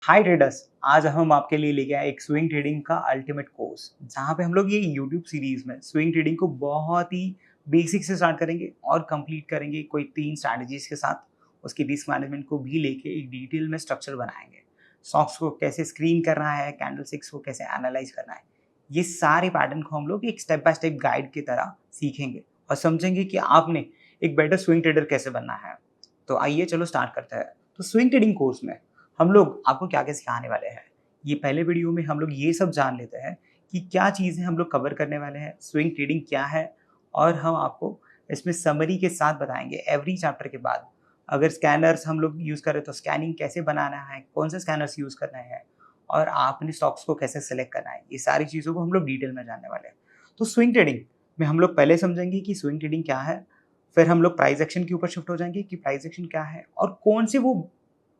हाय traders. आज हम आपके लिए लेके आए एक स्विंग ट्रेडिंग का अल्टीमेट कोर्स, जहां पे हम लोग ये यूट्यूब सीरीज में स्विंग ट्रेडिंग को बहुत ही बेसिक से स्टार्ट करेंगे और कंप्लीट करेंगे कोई 3 स्ट्रैटेजीज के साथ। उसकी रिस्क मैनेजमेंट को भी लेके एक डिटेल में स्ट्रक्चर बनाएंगे। स्टॉक्स को कैसे स्क्रीन करना है, कैंडलस्टिक्स को कैसे एनालाइज करना है, ये सारे पैटर्न को हम लोग एक स्टेप बाय स्टेप गाइड की तरह सीखेंगे और समझेंगे कि आपने एक बेटर स्विंग ट्रेडर कैसे बनना है। तो आइए चलो स्टार्ट करते हैं। तो स्विंग ट्रेडिंग कोर्स में हम लोग आपको क्या क्या सिखाने वाले हैं, ये पहले वीडियो में हम लोग ये सब जान लेते हैं कि क्या चीज़ें हम लोग कवर करने वाले हैं, स्विंग ट्रेडिंग क्या है। और हम आपको इसमें समरी के साथ बताएंगे एवरी चैप्टर के बाद। अगर स्कैनर्स हम लोग यूज़ करें तो स्कैनिंग कैसे बनाना है, कौन से स्कैनर्स यूज़ करना है और आपने स्टॉक्स को कैसे सेलेक्ट करना है, ये सारी चीज़ों को हम लोग डिटेल में जानने वाले हैं। तो स्विंग ट्रेडिंग में हम लोग पहले समझेंगे कि स्विंग ट्रेडिंग क्या है, फिर हम लोग प्राइस एक्शन के ऊपर शिफ्ट हो जाएंगे कि प्राइस एक्शन क्या है और कौन से वो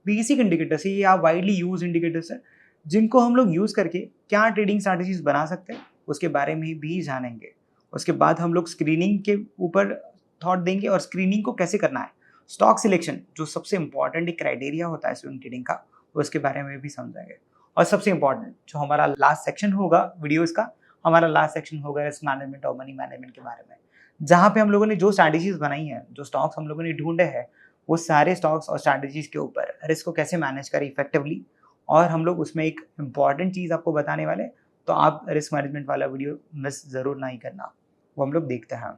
बेसिक इंडिकेटर्स है या वाइडली यूज इंडिकेटर्स है जिनको हम लोग यूज करके क्या ट्रेडिंग स्ट्रैटेजीज बना सकते हैं, उसके बारे में भी जानेंगे। उसके बाद हम लोग स्क्रीनिंग के ऊपर थॉट देंगे और स्क्रीनिंग को कैसे करना है। स्टॉक सिलेक्शन जो सबसे इंपॉर्टेंट एक क्राइटेरिया होता है स्विंग ट्रेडिंग का, उसके बारे में भी समझेंगे। और सबसे इंपॉर्टेंट जो हमारा लास्ट सेक्शन होगा वीडियोस का, हमारा लास्ट सेक्शन होगा रिस्क मैनेजमेंट और मनी मैनेजमेंट के बारे में, जहाँ पे हम लोगों ने जो स्ट्रैटेजीज बनाई हैं, जो स्टॉक्स हम लोगों ने ढूंढे हैं, वो सारे स्टॉक्स और स्ट्रैटेजीज के ऊपर रिस्क को कैसे मैनेज करें इफेक्टिवली। और हम लोग उसमें एक इम्पॉर्टेंट चीज़ आपको बताने वाले, तो आप रिस्क मैनेजमेंट वाला वीडियो मिस ज़रूर ना ही करना, वो हम लोग देखते हैं।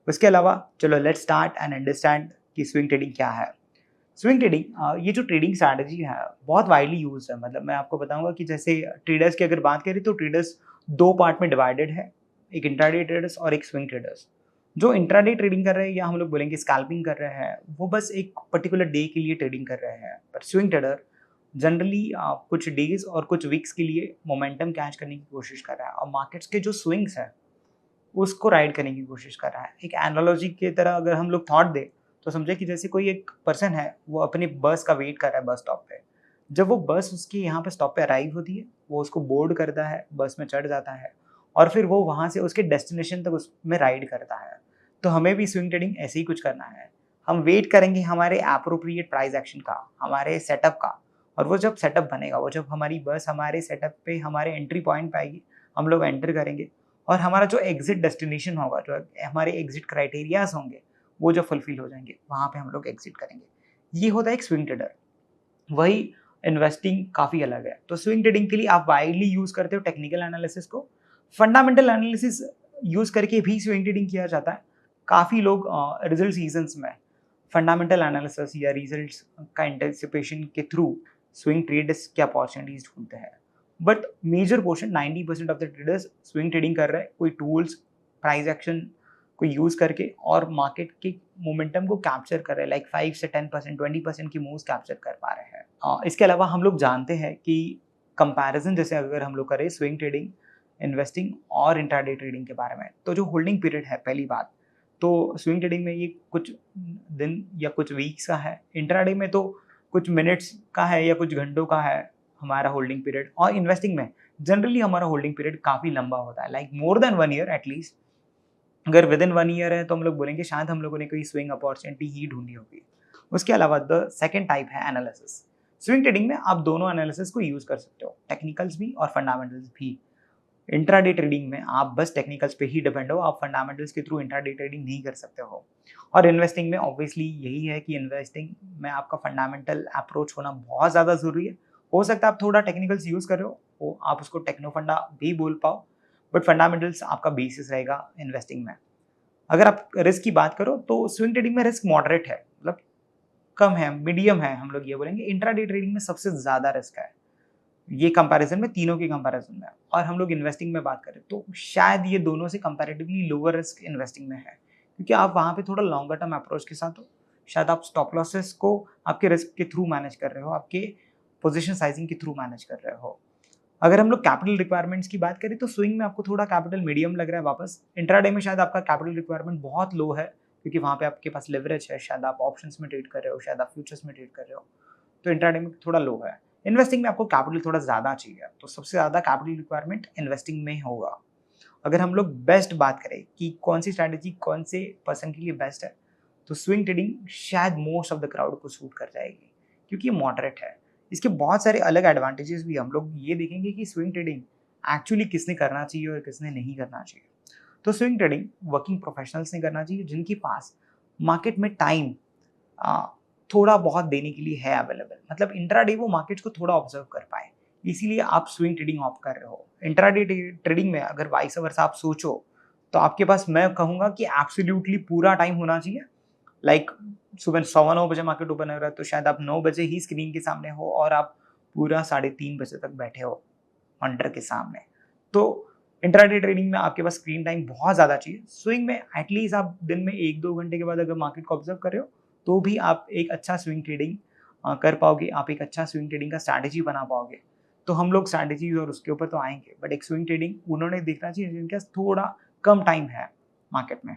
उसके अलावा चलो लेट्स स्टार्ट एंड अंडरस्टैंड कि स्विंग ट्रेडिंग क्या है। स्विंग ट्रेडिंग ये जो ट्रेडिंग स्ट्रैटेजी है बहुत वाइडली यूज है। मतलब मैं आपको बताऊंगा कि जैसे ट्रेडर्स की अगर बात करें तो ट्रेडर्स दो पार्ट में डिवाइडेड है, एक इंट्राडे ट्रेडर्स और एक स्विंग ट्रेडर्स। जो इंट्राडे ट्रेडिंग कर रहे हैं या हम लोग बोलेंगे स्कैल्पिंग कर रहे हैं, वो बस एक पर्टिकुलर डे के लिए ट्रेडिंग कर रहे हैं। पर स्विंग ट्रेडर जनरली कुछ डेज और कुछ वीक्स के लिए मोमेंटम कैच करने की कोशिश कर रहा है और मार्केट्स के जो स्विंग्स है उसको राइड करने की कोशिश कर रहा है। एक एनालॉजी की तरह अगर हम लोग थॉट दें तो समझे कि जैसे कोई एक पर्सन है, वो अपनी बस का वेट कर रहा है बस स्टॉप पे। जब वो बस उसके यहाँ पे स्टॉप पे अराइव होती है, वो उसको बोर्ड करता है, बस में चढ़ जाता है और फिर वो वहाँ से उसके डेस्टिनेशन तक उसमें राइड करता है। तो हमें भी स्विंग ट्रेडिंग ऐसे ही कुछ करना है। हम वेट करेंगे हमारे एप्रोप्रिएट प्राइस एक्शन का, हमारे सेटअप का। और वो जब सेटअप बनेगा, वो जब हमारी बस हमारे सेटअप पे हमारे एंट्री पॉइंट पे आएगी, हम लोग एंटर करेंगे और हमारा जो एग्जिट डेस्टिनेशन होगा, जो हमारे एग्जिट क्राइटेरियाज होंगे, वो जो फुलफिल हो जाएंगे, वहाँ पे हम लोग एग्जिट करेंगे। ये होता है एक स्विंग ट्रेडर। वही इन्वेस्टिंग काफ़ी अलग है। तो स्विंग ट्रेडिंग के लिए आप वाइडली यूज़ करते हो टेक्निकल एनालिसिस को, फंडामेंटल एनालिसिस यूज़ करके भी स्विंग ट्रेडिंग किया जाता है। काफ़ी लोग रिजल्ट सीजन्स में फंडामेंटल एनालिसिस या रिजल्ट्स का एंटिसिपेशन के थ्रू स्विंग ट्रेड्स की अपॉर्चुनिटीज ढूंढते हैं। But major portion 90% of the traders swing trading कर रहे हैं कोई टूल्स, प्राइस एक्शन को यूज करके और मार्केट के मोमेंटम को कैप्चर कर रहे हैं। लाइक 5 से 10%, 20% की मूव्स कैप्चर कर पा रहे हैं। इसके अलावा हम लोग जानते हैं कि कंपैरिजन जैसे अगर हम लोग करें स्विंग ट्रेडिंग, इन्वेस्टिंग और इंट्राडे ट्रेडिंग के बारे में, तो जो होल्डिंग पीरियड है पहली बात, तो स्विंग ट्रेडिंग में ये कुछ दिन या कुछ वीक्स का है, इंट्राडे में तो कुछ मिनट्स का है या कुछ घंटों का है हमारा होल्डिंग पीरियड। और इन्वेस्टिंग में जनरली हमारा होल्डिंग पीरियड काफ़ी लंबा होता है, like more than 1 year at least. अगर विद इन 1 ईयर है तो हम लोग बोलेंगे शायद हम लोगों ने कोई स्विंग अपॉर्चुनिटी ही ढूंढी होगी। उसके अलावा द सेकेंड टाइप है एनालिसिस। स्विंग ट्रेडिंग में आप दोनों एनालिसिस को यूज कर सकते हो, टेक्निकल्स भी और फंडामेंटल्स भी। इंट्राडे ट्रेडिंग में आप बस टेक्निकल्स पे ही डिपेंड हो, आप फंडामेंटल्स के थ्रू इंट्राडे ट्रेडिंग नहीं कर सकते हो। और इन्वेस्टिंग में ऑब्वियसली यही है कि इन्वेस्टिंग में आपका फंडामेंटल अप्रोच होना बहुत ज़्यादा ज़रूरी है। हो सकता है आप थोड़ा टेक्निकल्स यूज़ कर रहे हो, आप उसको टेक्नो फंडा भी बोल पाओ, बट फंडामेंटल्स आपका बेसिस रहेगा इन्वेस्टिंग में। अगर आप रिस्क की बात करो तो स्विंग ट्रेडिंग में रिस्क मॉडरेट है, मतलब कम है, मीडियम है, हम लोग ये बोलेंगे। इंट्राडे ट्रेडिंग में सबसे ज़्यादा रिस्क है, ये कंपैरिजन में, तीनों की कंपैरिजन में। और हम लोग इन्वेस्टिंग में बात करें तो शायद ये दोनों से कंपैरेटिवली लोअर रिस्क इन्वेस्टिंग में है, क्योंकि आप वहाँ पे थोड़ा लॉन्गर टर्म अप्रोच के साथ हो। शायद आप स्टॉप लॉसेस को आपके रिस्क के थ्रू मैनेज कर रहे हो, आपके पोजीशन साइजिंग के थ्रू मैनेज कर रहे हो। अगर हम लोग कैपिटल रिक्वायरमेंट्स की बात करें तो स्विंग में आपको थोड़ा कैपिटल मीडियम लग रहा है वापस। इंट्राडे में शायद आपका कैपिटल रिक्वायरमेंट बहुत लो है, क्योंकि वहाँ पे आपके पास लेवरेज है, शायद आप ऑप्शंस में ट्रेड कर रहे हो, शायद आप फ्यूचर्स में ट्रेड कर रहे हो, तो इंट्राडे में थोड़ा लो है। इन्वेस्टिंग में आपको कैपिटल थोड़ा ज़्यादा चाहिए, तो सबसे ज़्यादा कैपिटल रिक्वायरमेंट इन्वेस्टिंग में होगा। अगर हम लोग बेस्ट बात करें कि कौन सी स्ट्रैटेजी कौन से पर्सन के लिए बेस्ट है, तो स्विंग ट्रेडिंग शायद मोस्ट ऑफ द क्राउड को सूट कर जाएगी, क्योंकि ये मॉडरेट है। इसके बहुत सारे अलग एडवांटेजेस भी हम लोग ये देखेंगे कि स्विंग ट्रेडिंग एक्चुअली किसने करना चाहिए और किसने नहीं करना चाहिए। तो स्विंग ट्रेडिंग वर्किंग प्रोफेशनल्स ने करना चाहिए जिनके पास मार्केट में टाइम थोड़ा बहुत देने के लिए है अवेलेबल, मतलब इंट्राडे वो मार्केट को थोड़ा ऑब्जर्व कर पाए, इसीलिए आप स्विंग ट्रेडिंग ऑप्ट कर रहे हो। इंट्राडे ट्रेडिंग में अगर वाइस वर्सा आप सोचो तो आपके पास मैं कहूंगा कि एब्सोल्युटली पूरा टाइम होना चाहिए। लाइक सुबह 9:15 बजे मार्केट ओपन हो रहा है तो शायद आप 9 बजे ही स्क्रीन के सामने हो और आप पूरा 3:30 बजे तक बैठे हो मॉनिटर के सामने। तो इंट्राडे ट्रेडिंग में आपके पास स्क्रीन टाइम बहुत ज़्यादा चाहिए। स्विंग में एटलीस्ट आप दिन में 1-2 घंटे के बाद अगर मार्केट को ऑब्जर्व कर रहे हो तो भी आप एक अच्छा स्विंग ट्रेडिंग कर पाओगे, आप एक अच्छा स्विंग ट्रेडिंग का स्ट्रैटेजी बना पाओगे। तो हम लोग स्ट्रैटेजीज और उसके ऊपर तो आएंगे, बट एक स्विंग ट्रेडिंग उन्होंने देखना चाहिए जिनके पास थोड़ा कम टाइम है मार्केट में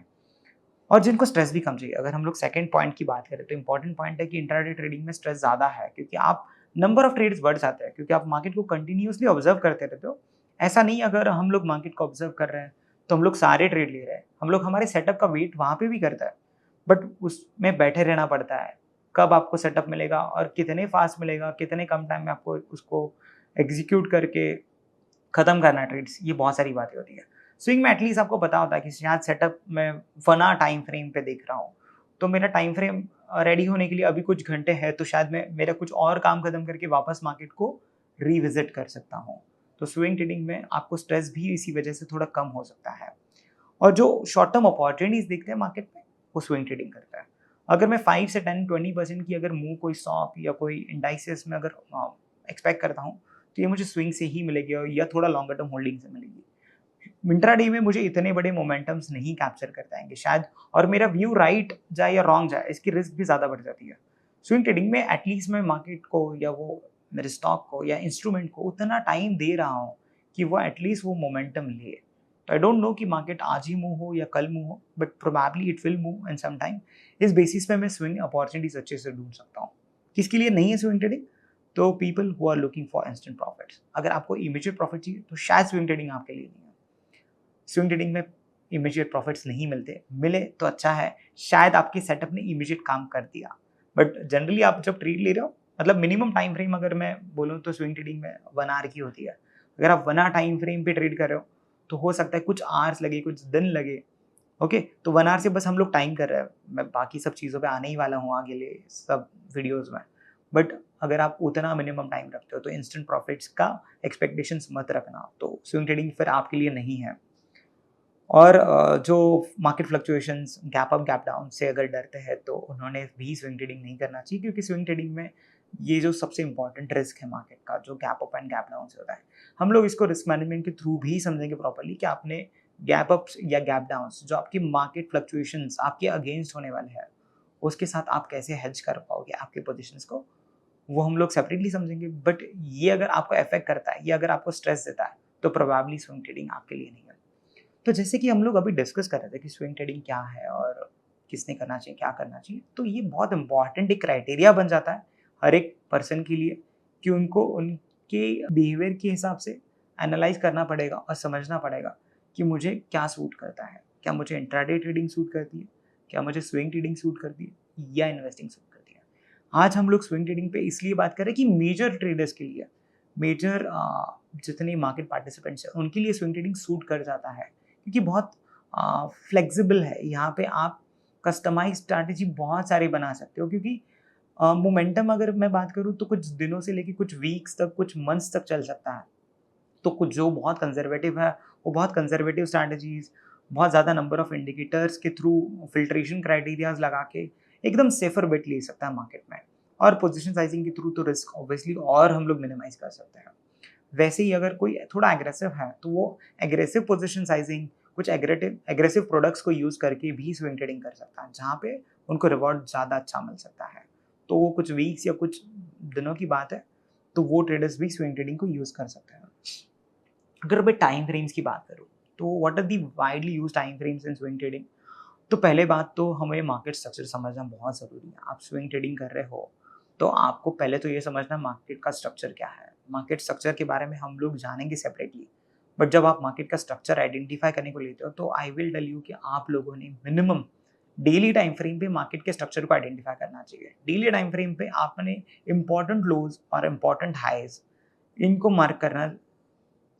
और जिनको स्ट्रेस भी कम चाहिए। अगर हम लोग सेकंड पॉइंट की बात करें तो इंपॉर्टेंट पॉइंट है कि इंट्राडे ट्रेडिंग में स्ट्रेस ज़्यादा है क्योंकि आप नंबर ऑफ ट्रेड्स बढ़ जाते हैं क्योंकि आप मार्केट को कंटिन्यूसली ऑब्जर्व करते रहते हो। ऐसा नहीं अगर हम लोग मार्केट को ऑब्जर्व कर रहे हैं तो हम लोग सारे ट्रेड ले रहे हैं, हम लोग हमारे सेटअप का वेट वहाँ पे भी करता है, बट उसमें बैठे रहना पड़ता है। कब आपको सेटअप मिलेगा और कितने फास्ट मिलेगा, कितने कम टाइम में आपको उसको एग्जीक्यूट करके खत्म करना है ट्रेड्स, ये बहुत सारी बातें होती है। स्विंग में एटलीस्ट आपको पता होता है कि शायद सेटअप में फना टाइम फ्रेम पे देख रहा हूँ तो मेरा टाइम फ्रेम रेडी होने के लिए अभी कुछ घंटे हैं, तो शायद मैं मेरा कुछ और काम खत्म करके वापस मार्केट को रिविजिट कर सकता हूँ। तो स्विंग ट्रेडिंग में आपको स्ट्रेस भी इसी वजह से थोड़ा कम हो सकता है। और जो शॉर्ट टर्म अपॉर्चुनिटीज देखते हैं मार्केट में वो स्विंग ट्रेडिंग करता है। अगर मैं 5 से 10-20% की अगर मूव कोई स्टॉक या कोई इंडाइसेस में अगर एक्सपेक्ट करता हूँ तो ये मुझे स्विंग से ही मिलेगी या थोड़ा लॉन्गर टर्म होल्डिंग से मिलेगी। इंट्राडे में मुझे इतने बड़े मोमेंटम्स नहीं कैप्चर कर पाएंगे शायद, और मेरा व्यू राइट जाए या रॉन्ग जाए इसकी रिस्क भी ज़्यादा बढ़ जाती है। स्विंग ट्रेडिंग में एटलीस्ट मैं मार्केट को या वो मेरे स्टॉक को या इंस्ट्रूमेंट को उतना टाइम दे रहा हूँ कि वो एटलीस्ट वो मोमेंटम ले। तो आई डोंट नो कि मार्केट आज ही मूव हो या कल मूव हो, but probably it will move in some time. इस बेसिस पे मैं स्विंग अपॉर्चुनिटीज अच्छे से ढूंढ सकता हूँ। किसके लिए नहीं है स्विंग ट्रेडिंग? तो people who are looking for instant profits. अगर आपको इमीडिएट प्रॉफिट चाहिए तो शायद स्विंग ट्रेडिंग आपके लिए नहीं है। स्विंग ट्रेडिंग में इमीडिएट प्रॉफिट्स नहीं मिलते, मिले तो अच्छा है, शायद आपके सेटअप ने इमीडिएट काम कर दिया, बट जनरली आप जब ट्रेड ले रहे हो मतलब मिनिमम टाइम फ्रेम अगर मैं बोलूँ तो स्विंग ट्रेडिंग में 1 आवर की होती है। अगर आप 1 आवर टाइम फ्रेम पे ट्रेड कर रहे हो तो हो सकता है कुछ आवर्स लगे, कुछ दिन लगे। ओके, तो 1 आवर से बस हम लोग टाइम कर रहे हैं, मैं बाकी सब चीज़ों पे आने ही वाला हूँ आगे ले सब वीडियोज़ में। बट अगर आप उतना मिनिमम टाइम रखते हो तो इंस्टेंट प्रॉफिट्स का एक्सपेक्टेशंस मत रखना, तो स्विंग ट्रेडिंग फिर आपके लिए नहीं है। और जो market fluctuations gap up gap down से अगर डरते हैं तो उन्होंने भी स्विंग ट्रेडिंग नहीं करना चाहिए, क्योंकि स्विंग ट्रेडिंग में ये जो सबसे इंपॉर्टेंट रिस्क है मार्केट का जो gap up and gap down से होता है, हम लोग इसको रिस्क मैनेजमेंट के थ्रू भी समझेंगे प्रॉपर्ली कि आपने गैप अप्स या गैप डाउन्स जो आपकी मार्केट फ्लक्चुएशंस आपके अगेंस्ट होने वाले हैं उसके साथ आप कैसे हेज कर पाओगे आपके पोजिशंस को, वो हम लोग सेपरेटली समझेंगे। बट ये अगर आपको अफेक्ट करता है, ये अगर आपको स्ट्रेस देता है तो प्रोबेबली स्विंग ट्रेडिंग आपके लिए नहीं है। तो जैसे कि हम लोग अभी डिस्कस कर रहे थे कि स्विंग ट्रेडिंग क्या है और किसने करना चाहिए, क्या करना चाहिए, तो ये बहुत इंपॉर्टेंट एक क्राइटेरिया बन जाता है हर एक पर्सन के लिए कि उनको उनके बिहेवियर के हिसाब से एनालाइज करना पड़ेगा और समझना पड़ेगा कि मुझे क्या सूट करता है। क्या मुझे इंट्राडे ट्रेडिंग सूट करती है, क्या मुझे स्विंग ट्रेडिंग सूट करती है या इन्वेस्टिंग सूट करती है। आज हम लोग स्विंग ट्रेडिंग पे इसलिए बात कर रहे हैं कि मेजर ट्रेडर्स के लिए, मेजर जितने मार्केट पार्टिसिपेंट्स हैं उनके लिए स्विंग ट्रेडिंग सूट कर जाता है क्योंकि बहुत फ्लेक्सिबल है। यहाँ पे आप कस्टमाइज स्ट्रैटेजी बहुत सारे बना सकते हो, क्योंकि मोमेंटम अगर मैं बात करूँ तो कुछ दिनों से लेके कुछ वीक्स तक, कुछ मंथ्स तक चल सकता है। तो कुछ जो बहुत कंजर्वेटिव है वो बहुत कंजर्वेटिव स्ट्रैटेजीज, बहुत ज़्यादा नंबर ऑफ इंडिकेटर्स के थ्रू फिल्ट्रेशन क्राइटेरियाज लगा के एकदम सेफर बेट ले सकता है मार्केट में, और पोजीशन साइजिंग के थ्रू तो रिस्क ऑब्वियसली और हम लोग मिनिमाइज कर सकते हैं। वैसे ही अगर कोई थोड़ा एग्रेसिव है तो वो एग्रेसिव पोजीशन साइजिंग, कुछ एग्रेसिव प्रोडक्ट्स को यूज़ करके भी स्विंग ट्रेडिंग कर सकता है जहाँ पे उनको रिवॉर्ड ज़्यादा अच्छा मिल सकता है। तो वो कुछ वीक्स या कुछ दिनों की बात है, तो वो ट्रेडर्स भी स्विंग ट्रेडिंग को यूज़ कर सकते हैं। अगर मैं टाइम फ्रेम्स की बात करूँ तो what are the widely use time frames in swing trading. तो पहले बात तो हमें मार्केट स्ट्रक्चर समझना बहुत ज़रूरी है। आप स्विंग ट्रेडिंग कर रहे हो तो आपको पहले तो ये समझना मार्केट का स्ट्रक्चर क्या है। मार्केट स्ट्रक्चर के बारे में हम लोग जानेंगे सेपरेटली, बट जब आप मार्केट का स्ट्रक्चर आइडेंटिफाई करने को लेते हो तो आई विल टेल यू कि आप लोगों ने मिनिमम डेली टाइम फ्रेम पे मार्केट के स्ट्रक्चर को आइडेंटिफाई करना चाहिए। डेली टाइम फ्रेम पे आपने इंपॉर्टेंट लोज और इंपॉर्टेंट हाइज इनको मार्क करना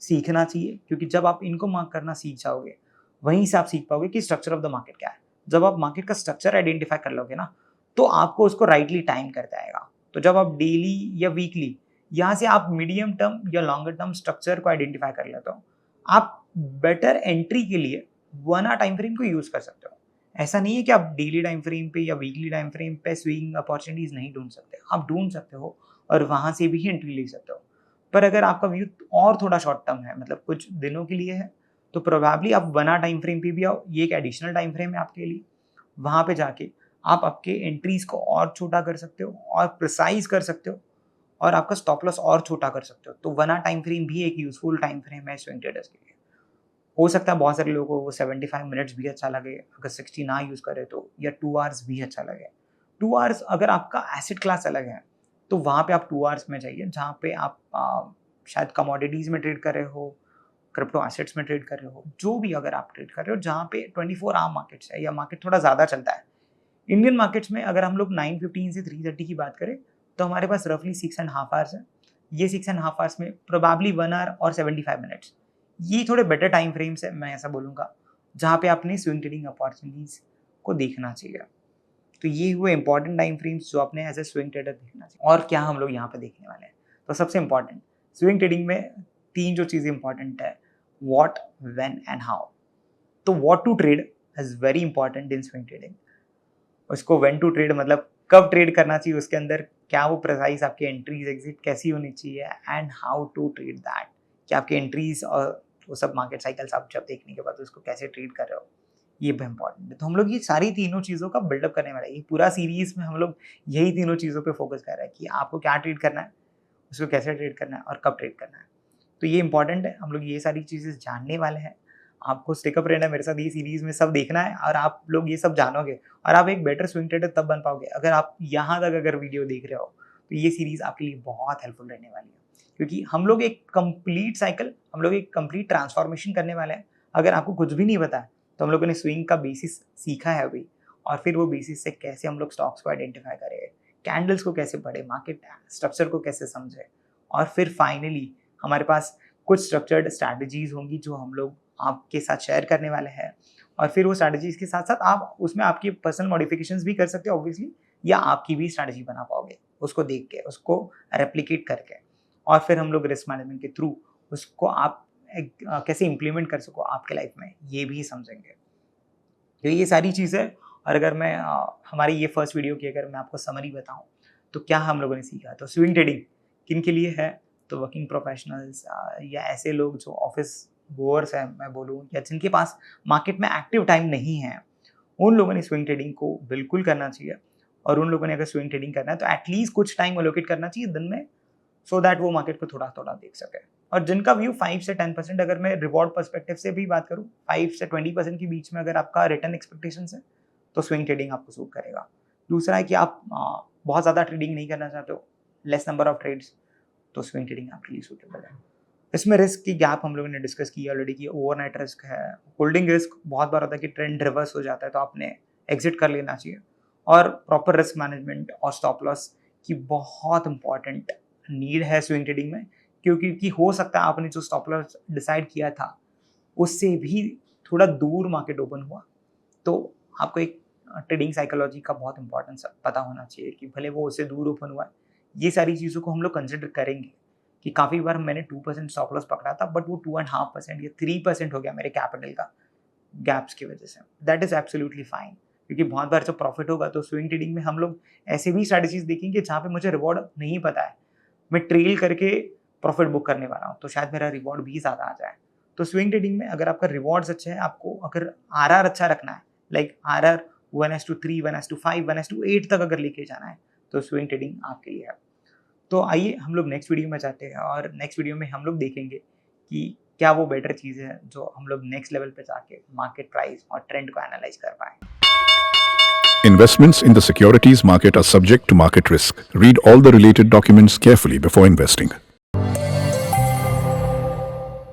सीखना चाहिए, क्योंकि जब आप इनको मार्क करना सीख जाओगे वहीं से आप सीख पाओगे कि स्ट्रक्चर ऑफ द मार्केट क्या है। जब आप मार्केट का स्ट्रक्चर आइडेंटिफाई कर लोगे ना, तो आपको उसको राइटली टाइम करता आएगा। तो जब आप डेली या वीकली यहाँ से आप मीडियम टर्म या लॉन्गर टर्म स्ट्रक्चर को आइडेंटिफाई कर लेते हो, आप बेटर एंट्री के लिए 1 आवर टाइम फ्रेम को यूज कर सकते हो। ऐसा नहीं है कि आप डेली टाइम फ्रेम पे या वीकली टाइम फ्रेम पे स्विंग अपॉर्चुनिटीज नहीं ढूंढ सकते, आप ढूंढ सकते हो और वहां से भी एंट्री ले सकते हो। पर अगर आपका व्यू और थोड़ा शॉर्ट टर्म है, मतलब कुछ दिनों के लिए है, तो प्रोबेबली आप 1 आवर टाइम फ्रेम पे भी आओ, ये एक एडिशनल टाइम फ्रेम है आपके लिए। वहां पे जाके आप आपके एंट्रीज को और छोटा कर सकते हो और प्रिसाइज कर सकते हो और आपका स्टॉप लॉस और छोटा कर सकते हो। तो 1 आवर टाइम फ्रेम भी एक यूजफुल टाइम फ्रेम है स्विंग ट्रेडर्स के लिए। हो सकता है बहुत सारे लोगों को वो 75 मिनट्स भी अच्छा लगे, अगर 60 ना यूज करे तो, या 2 आवर्स भी अच्छा लगे। 2 आवर्स अगर आपका एसेट क्लास अलग है तो वहाँ पे आप 2 आवर्स में जाइए, जहाँ पे आप शायद कमोडिटीज में ट्रेड कर रहे हो, क्रिप्टो एसेट्स में ट्रेड कर रहे हो, जो भी अगर आप ट्रेड कर रहे हो, जहाँ पे 24 आवर मार्केट्स है या मार्केट थोड़ा ज़्यादा चलता है। इंडियन मार्केट्स में अगर हम लोग 9:15 से 3:30 की बात करें तो हमारे पास रफली 6.5 आवर्स है। ये 6.5 आवर्स में प्रोबेबली 1 आवर और 75 मिनट्स, ये थोड़े बेटर टाइम फ्रेम्स है, मैं ऐसा बोलूँगा, जहाँ पे आपने स्विंग ट्रेडिंग अपॉर्चुनिटीज को देखना चाहिए। तो ये हुए इंपॉर्टेंट टाइम फ्रेम्स जो आपने एज ए स्विंग ट्रेडर देखना चाहिए। और क्या हम लोग यहाँ पे देखने वाले हैं, तो सबसे इंपॉर्टेंट स्विंग ट्रेडिंग में 3 जो चीज़ें इंपॉर्टेंट है, व्हाट, व्हेन एंड हाउ। तो what to trade is very important in swing trading. उसको व्हेन टू ट्रेड मतलब कब ट्रेड करना चाहिए, उसके अंदर क्या वो प्रिसाइज आपकी एंट्रीज एग्जिट कैसी होनी चाहिए, and how to trade that, कि आपके एंट्रीज और वो सब मार्केट साइकिल्स आप जब देखने के बाद उसको कैसे ट्रेड कर रहे हो, ये भी इंपॉर्टेंट है। तो हम लोग ये सारी तीनों चीज़ों का बिल्डअप करने वाला है। ये पूरा सीरीज में हम लोग यही तीनों चीज़ों पे फोकस कर रहे हैं कि आपको क्या ट्रेड करना है, उसको कैसे ट्रेड करना है और कब ट्रेड करना है। तो ये इंपॉर्टेंट है, हम लोग ये सारी चीज़ें जानने वाले हैं। आपको स्टिकअप रहना है मेरे साथ, ये सीरीज में सब देखना है और आप लोग ये सब जानोगे और आप एक बेटर स्विंग ट्रेडर तब बन पाओगे अगर आप यहाँ तक अगर वीडियो देख रहे हो। तो ये सीरीज आपके लिए बहुत हेल्पफुल रहने वाली है, क्योंकि हम लोग एक कंप्लीट साइकिल, हम लोग एक कंप्लीट ट्रांसफॉर्मेशन करने वाले हैं। अगर आपको कुछ भी नहीं पता है तो हम लोगों ने स्विंग का बेसिस सीखा है अभी, और फिर वो बेसिस से कैसे हम लोग स्टॉक्स को आइडेंटिफाई करें, कैंडल्स को कैसे पढ़े, मार्केट स्ट्रक्चर को कैसे समझे, और फिर फाइनली हमारे पास कुछ स्ट्रक्चर्ड स्ट्रैटेजीज होंगी जो हम लोग आपके साथ शेयर करने वाले हैं। और फिर वो स्ट्रैटेजीज के साथ साथ आप उसमें आपकी पर्सनल मॉडिफिकेशंस भी कर सकते हो ऑब्वियसली, या आपकी भी स्ट्रैटेजी बना पाओगे उसको देख के, उसको रेप्लिकेट करके, और फिर हम लोग रिस्क मैनेजमेंट के थ्रू उसको आप कैसे इम्प्लीमेंट कर सको आपके लाइफ में, ये भी समझेंगे। तो ये सारी चीज़ें, और अगर मैं हमारी ये फर्स्ट वीडियो की अगर मैं आपको समरी बताऊँ तो क्या हम लोगों ने सीखा, तो स्विंग ट्रेडिंग किन के लिए है, तो वर्किंग प्रोफेशनल्स या ऐसे लोग जो ऑफिस गोअर्स हैं मैं बोलूँ, या जिनके पास मार्केट में एक्टिव टाइम नहीं है, उन लोगों ने स्विंग ट्रेडिंग को बिल्कुल करना चाहिए। और उन लोगों ने अगर स्विंग ट्रेडिंग करना है तो एटलीस्ट कुछ टाइम एलोकेट करना चाहिए दिन में, सो दैट वो मार्केट को थोड़ा थोड़ा देख सके। और जिनका व्यू 5 से 10%, अगर मैं रिवॉर्ड पर्सपेक्टिव से भी बात करूँ, 5 से 20% के बीच में अगर आपका रिटर्न एक्सपेक्टेशंस है तो स्विंग ट्रेडिंग आपको सूट करेगा। दूसरा है कि आप बहुत ज़्यादा ट्रेडिंग नहीं करना चाहते हो, लेस नंबर ऑफ ट्रेड्स, तो स्विंग ट्रेडिंग आपके लिए सूटेबल है। इसमें रिस्क की गैप हम लोगों ने डिस्कस की ऑलरेडी कि ओवरनाइट रिस्क है, होल्डिंग रिस्क बहुत बार होता है कि ट्रेंड रिवर्स हो जाता है तो आपने एग्जिट कर लेना चाहिए, और प्रॉपर रिस्क मैनेजमेंट और स्टॉप लॉस की बहुत इंपॉर्टेंट नीड है स्विंग ट्रेडिंग में, क्योंकि हो सकता है आपने जो स्टॉप लॉस डिसाइड किया था उससे भी थोड़ा दूर मार्केट ओपन हुआ, तो आपको एक ट्रेडिंग साइकोलॉजी का बहुत इंपॉर्टेंस पता होना चाहिए कि भले वो उससे दूर ओपन हुआ है। ये सारी चीज़ों को हम लोग कंसिडर करेंगे कि काफ़ी बार मैंने 2% स्टॉप लॉस पकड़ा था, बट वो 2.5% या 3% हो गया मेरे कैपिटल का गैप्स की वजह से। दैट इज़ एब्सोल्युटली फाइन, क्योंकि बहुत बार जब प्रॉफिट होगा तो स्विंग ट्रेडिंग में हम लोग ऐसे भी स्ट्रैटेजीज देखेंगे जहाँ पे मुझे रिवॉर्ड नहीं पता है, मैं ट्रेल करके प्रॉफिट बुक करने वाला हूँ, तो शायद मेरा रिवॉर्ड भी ज़्यादा आ जाए। तो स्विंग ट्रेडिंग में अगर आपका रिवॉर्ड्स अच्छे हैं, आपको अगर आरआर अच्छा रखना है, लाइक आरआर 1:3, 1:5, 1:8 तक अगर लेके जाना है, तो स्विंग ट्रेडिंग आपके लिए है। तो आइए हम लोग नेक्स्ट वीडियो में जाते हैं, और नेक्स्ट वीडियो में हम लोग देखेंगे कि क्या वो बेटर चीज़ है जो हम लोग नेक्स्ट लेवल पे जाके मार्केट प्राइस और ट्रेंड को एनालाइज कर पाए। Investments in the securities market are subject to market risk. Read all the related documents carefully before investing.